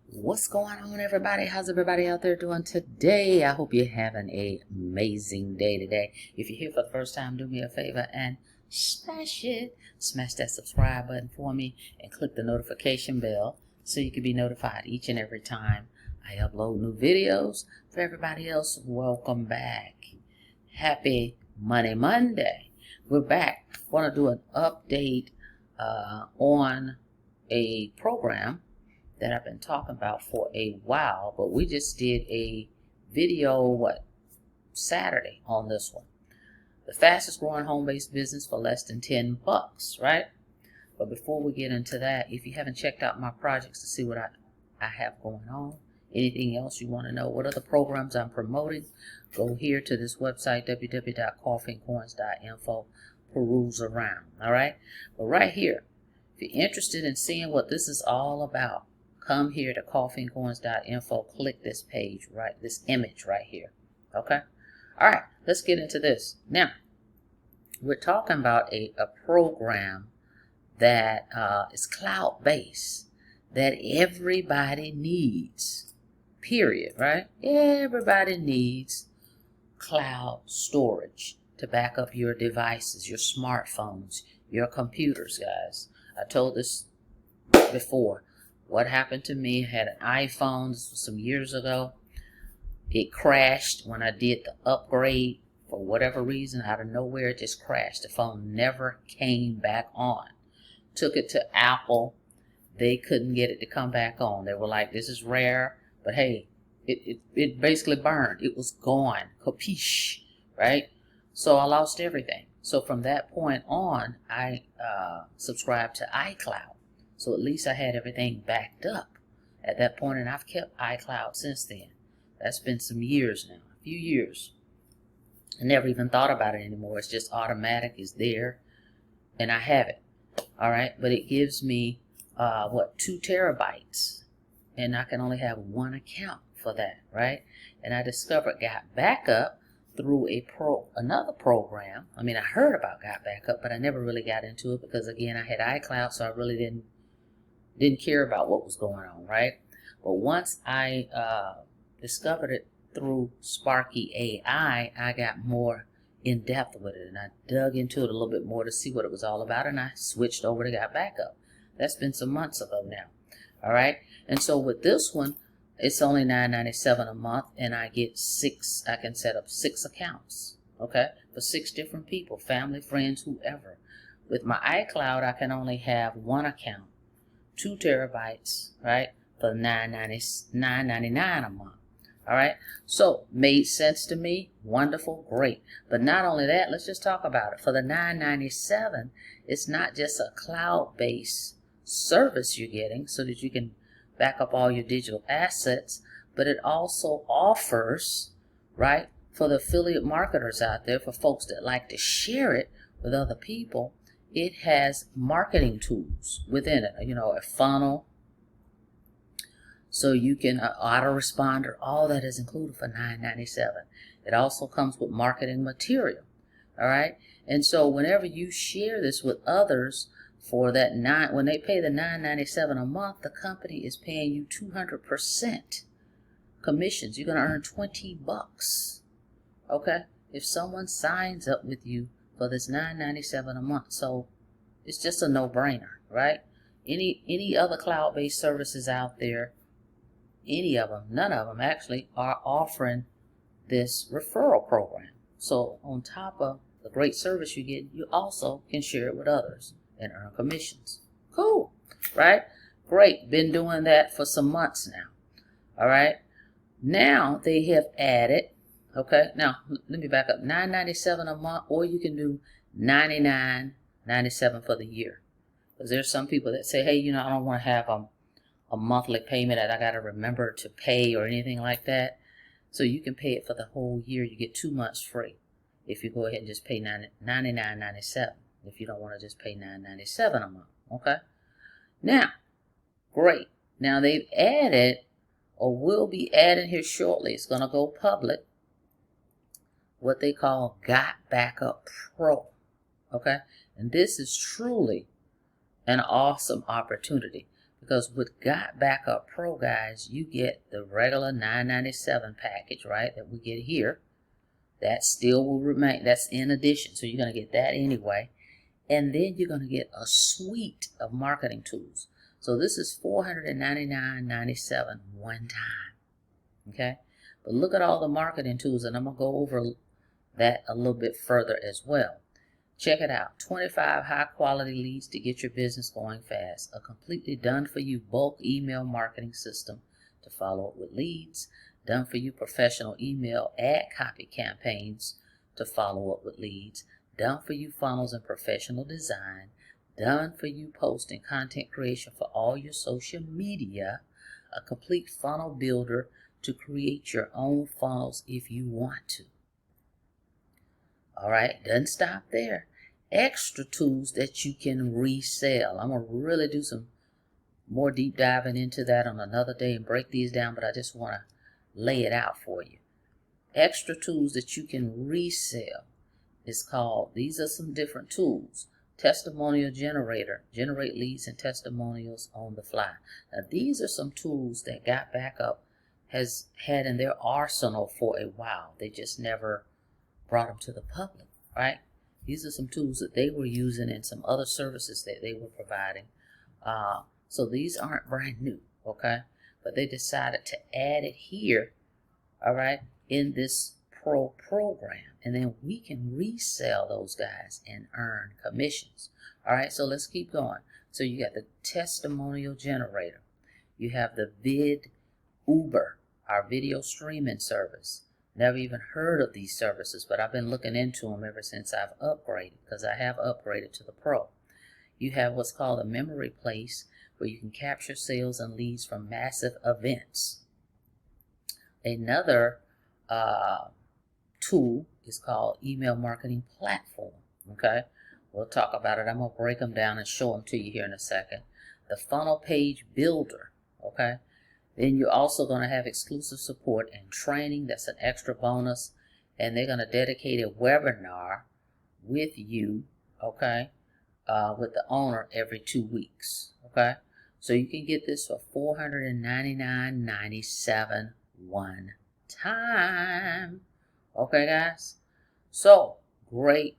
What's going on, everybody? How's everybody out there doing today? I hope you're having an amazing day today. If you're here for the first time, do me a favor and smash that subscribe button for me and click the notification bell so you can be notified each and every time I upload new videos. For everybody else, welcome back. Happy Money Monday. We're back. I want to do an update on a program that I've been talking about for a while, but we just did a video, Saturday on this one. The fastest growing home-based business for less than $10, right? But before we get into that, if you haven't checked out my projects to see what I have going on, anything else you want to know, what other programs I'm promoting, go here to this website, www.coffeeandcoins.info, peruse around, all right? But right here, if you're interested in seeing what this is all about, come here to coffeeandcoins.info, click this page, right, this image right here, okay? All right, let's get into this. Now, we're talking about a program that is cloud-based, that everybody needs, period, right? Everybody needs cloud storage to back up your devices, your smartphones, your computers, guys. I told this before. What happened to me, I had an iPhone, this was some years ago. It crashed when I did the upgrade. For whatever reason, out of nowhere, it just crashed. The phone never came back on. Took it to Apple. They couldn't get it to come back on. They were like, this is rare, but hey, it basically burned. It was gone. Capiche, right? So I lost everything. So from that point on, I subscribed to iCloud. So at least I had everything backed up at that point, and I've kept iCloud since then. That's been some years now, a few years. I never even thought about it anymore. It's just automatic, it's there, and I have it. All right, but it gives me, 2 terabytes, and I can only have one account for that, right? And I discovered GotBackup through another program. I mean, I heard about GotBackup, but I never really got into it because, again, I had iCloud, so I really didn't care about what was going on, right? But once I discovered it through Sparky AI, I got more in depth with it, and I dug into it a little bit more to see what it was all about, and I switched over to GotBackup. That's been some months ago now, all right? And so with this one, it's only $9.97 a month, and I can set up 6 accounts, okay, for 6 different people, family, friends, whoever. With my iCloud, I can only have one account, 2 terabytes, right, for $9.99 a month. All right, so made sense to me. Wonderful, great. But not only that, let's just talk about it. For the $9.97, it's not just a cloud-based service you're getting so that you can back up all your digital assets, but it also offers, right, for the affiliate marketers out there, for folks that like to share it with other people, it has marketing tools within it, a funnel, so you can autoresponder. All that is included for $9.97. It also comes with marketing material, all right? And so whenever you share this with others for that when they pay the $9.97 a month, the company is paying you 200% commissions. You're going to earn $20, okay, if someone signs up with you for this $9.97 a month. So it's just a no-brainer, right? Any other cloud-based services out there, any of them, none of them actually, are offering this referral program. So on top of the great service you get, you also can share it with others and earn commissions. Cool, right? Great. Been doing that for some months now. All right. Now they have added, okay, now let me back up, $9.97 a month, or you can do $99.97 for the year. Because there's some people that say, hey, I don't want to have a monthly payment that I got to remember to pay or anything like that. So you can pay it for the whole year. You get 2 months free if you go ahead and just pay $99.97. If you don't want to just pay $9.97 a month, okay? Now, great. Now they've added, or will be adding here shortly, it's going to go public, what they call GotBackup Pro, okay? And this is truly an awesome opportunity. Because with GotBackup Pro, guys, you get the regular $9.97 package, right, that we get here. That still will remain. That's in addition. So you're going to get that anyway. And then you're going to get a suite of marketing tools. So this is $499.97 one time. Okay? But look at all the marketing tools, and I'm going to go over that a little bit further as well. Check it out. 25 high-quality leads to get your business going fast. A completely done-for-you bulk email marketing system to follow up with leads. Done-for-you professional email ad copy campaigns to follow up with leads. Done-for-you funnels and professional design. Done-for-you post and content creation for all your social media. A complete funnel builder to create your own funnels if you want to. All right, doesn't stop there. Extra tools that you can resell. I'm going to really do some more deep diving into that on another day and break these down, but I just want to lay it out for you. Extra tools that you can resell is called, these are some different tools. Testimonial generator, generate leads and testimonials on the fly. Now these are some tools that GotBackup has had in their arsenal for a while. They just never brought them to the public, right? These are some tools that they were using in some other services that they were providing. So these aren't brand new, okay? But they decided to add it here, all right, in this Pro program. And then we can resell those guys and earn commissions. All right, so let's keep going. So you got the testimonial generator. You have the Uber, our video streaming service. Never even heard of these services, but I've been looking into them ever since I've upgraded, because I have upgraded to the Pro. You have what's called a memory place, where you can capture sales and leads from massive events. Another tool is called email marketing platform. Okay, we'll talk about it. I'm going to break them down and show them to you here in a second. The funnel page builder. Okay. Then you're also going to have exclusive support and training. That's an extra bonus. And they're going to dedicate a webinar with you, okay, with the owner every 2 weeks, okay? So you can get this for $499.97 one time. Okay, guys? So, great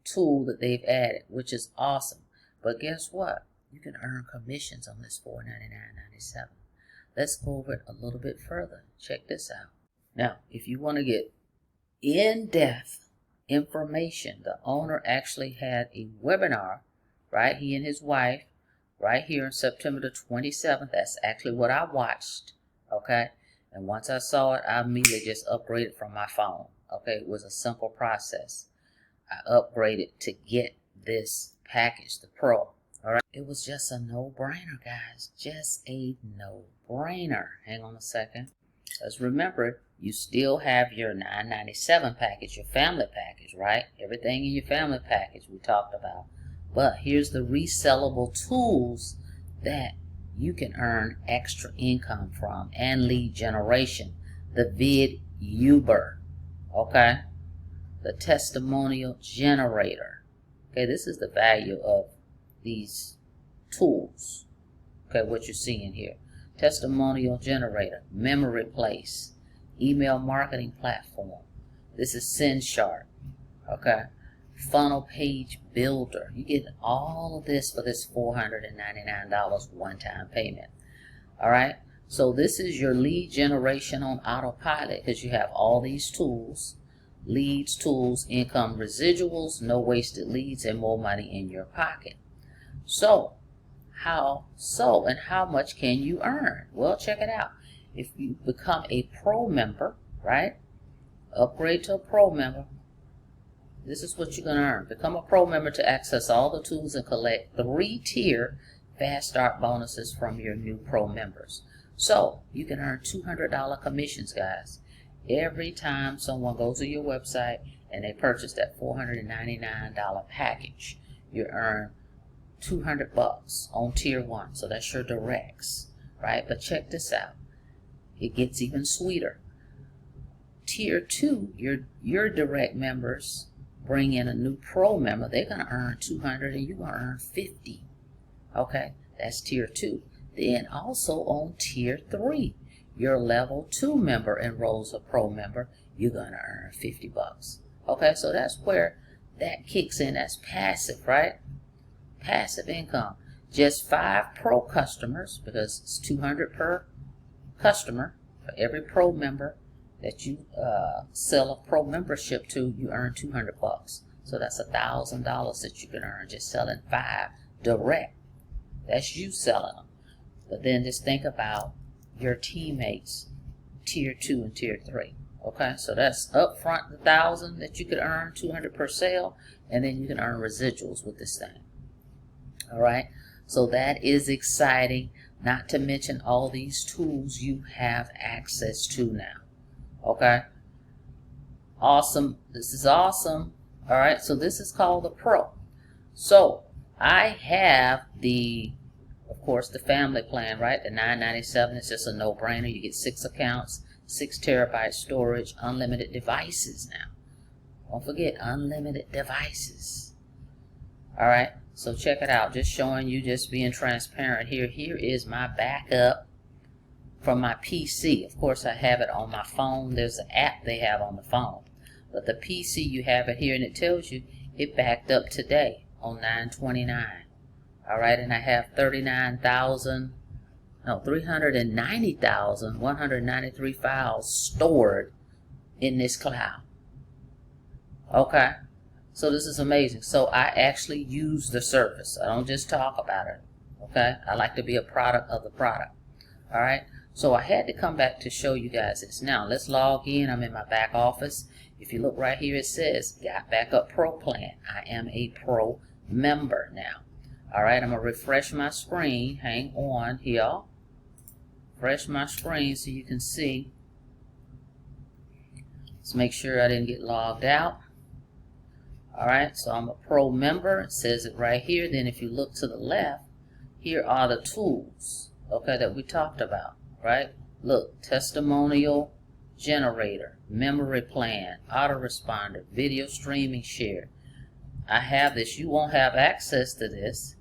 tool that they've added, which is awesome. But guess what? You can earn commissions on this $499.97. Let's go over it a little bit further. Check this out. Now, if you want to get in-depth information, the owner actually had a webinar, right? He and his wife, right here on September the 27th. That's actually what I watched, okay? And once I saw it, I immediately just upgraded from my phone, okay? It was a simple process. I upgraded to get this package, the Pro. All right, it was just a no-brainer, guys. Just a no-brainer. Hang on a second. Because remember, you still have your $9.97 package, your family package, right? Everything in your family package we talked about. But here's the resellable tools that you can earn extra income from and lead generation. The Uber, okay? The testimonial generator. Okay, this is the value of these tools. Okay, what you're seeing here. Testimonial generator, memory place, email marketing platform. This is SendSharp. Okay. Funnel page builder. You get all of this for this $499 one-time payment. All right. So this is your lead generation on autopilot, because you have all these tools. Leads, tools, income, residuals, no wasted leads, and more money in your pocket. So, how much can you earn? Well, check it out. If you become a Pro member, right? Upgrade to a Pro member. This is what you're going to earn. Become a Pro member to access all the tools and collect 3-tier fast start bonuses from your new Pro members. So, you can earn $200 commissions, guys, every time someone goes to your website and they purchase that $499 package. You earn $200 on tier 1. So that's your directs, right? But check this out. It gets even sweeter. Tier 2, your direct members bring in a new Pro member. They're going to earn $200 and you're going to earn $50. Okay, that's tier 2. Then also on tier 3, your level 2 member enrolls a pro member, you're going to earn $50. Okay, so that's where that kicks in. That's passive, right? Passive income. Just 5 pro customers, because it's 200 per customer. For every pro member that you sell a pro membership to, you earn $200. So that's $1,000 that you can earn just selling 5 direct. That's you selling them. But then just think about your teammates, tier 2 and tier 3. Okay, so that's up front the $1,000 that you could earn, 200 per sale, and then you can earn residuals with this thing. All right, so that is exciting. Not to mention all these tools you have access to now. Okay, awesome. This is awesome. All right, so this is called the Pro. So I have of course, the family plan, right? The $9.97 is just a no-brainer. You get 6 accounts, 6 terabyte storage, unlimited devices now. Don't forget, unlimited devices. All right, so check it out. Just showing you, just being transparent here. Here is my backup from my PC. Of course, I have it on my phone. There's an app they have on the phone. But the PC, you have it here, and it tells you it backed up today on 9/29. All right, and I have 390,193 files stored in this cloud. Okay, so this is amazing. So I actually use the service. I don't just talk about it. Okay, I like to be a product of the product. All right, so I had to come back to show you guys this. Now let's log in. I'm in my back office. If you look right here, it says GotBackup Pro plan. I am a pro member now. All right, I'm going to refresh my screen. Hang on here. Refresh my screen so you can see. Let's make sure I didn't get logged out. All right, so I'm a pro member. It says it right here. Then if you look to the left, here are the tools, okay, that we talked about, right? Look, testimonial generator, memory plan, autoresponder, video streaming share. I have this. You won't have access to this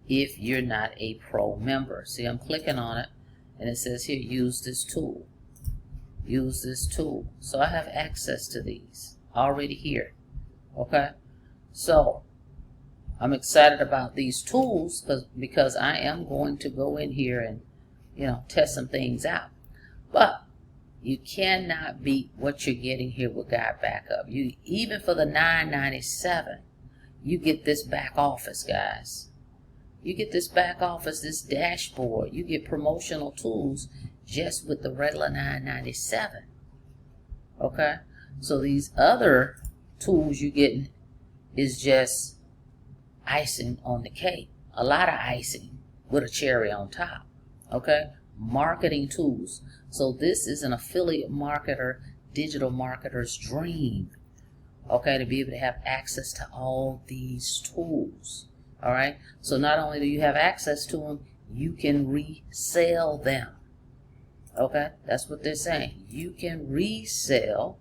if you're not a pro member. See, I'm clicking on it, and it says here, use this tool. Use this tool. So I have access to these already here. Okay, so I'm excited about these tools because I am going to go in here and, test some things out. But you cannot beat what you're getting here with GotBackup. Even for the $9.97, you get this back office, guys. You get this back office, this dashboard. You get promotional tools just with the regular $9.97. Okay, so these other tools you get is just icing on the cake. A lot of icing with a cherry on top. Okay, marketing tools. So this is an affiliate marketer, digital marketer's dream. Okay, to be able to have access to all these tools. All right, so not only do you have access to them, you can resell them. Okay, that's what they're saying. You can resell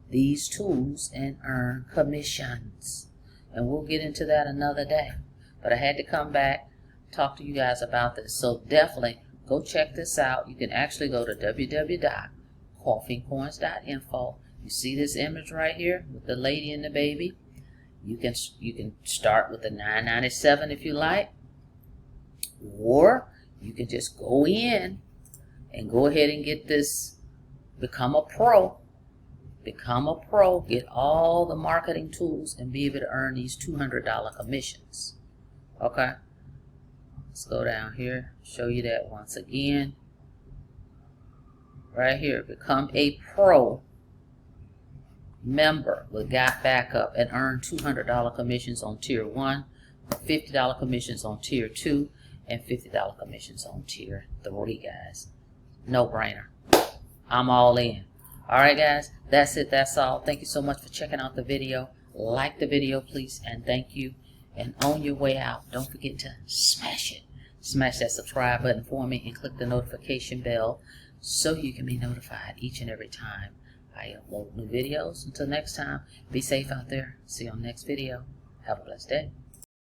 these tools and earn commissions. And we'll get into that another day. But I had to come back, talk to you guys about this. So definitely go check this out. You can actually go to www.coffeeandcoins.info. You see this image right here with the lady and the baby. You can start with the $9.97 if you like, or you can just go in and go ahead and get this, become a pro, get all the marketing tools and be able to earn these $200 commissions. Okay, let's go down here, show you that once again. Right here, become a pro member with GotBackup and earn $200 commissions on tier 1, $50 commissions on tier 2, and $50 commissions on tier 3, guys. No brainer. I'm all in. All right, guys, that's it. That's all. Thank you so much for checking out the video. Like the video, please, and thank you. And on your way out, don't forget to smash it. Smash that subscribe button for me and click the notification bell so you can be notified each and every time I upload new videos. Until next time, be safe out there. See you on the next video. Have a blessed day.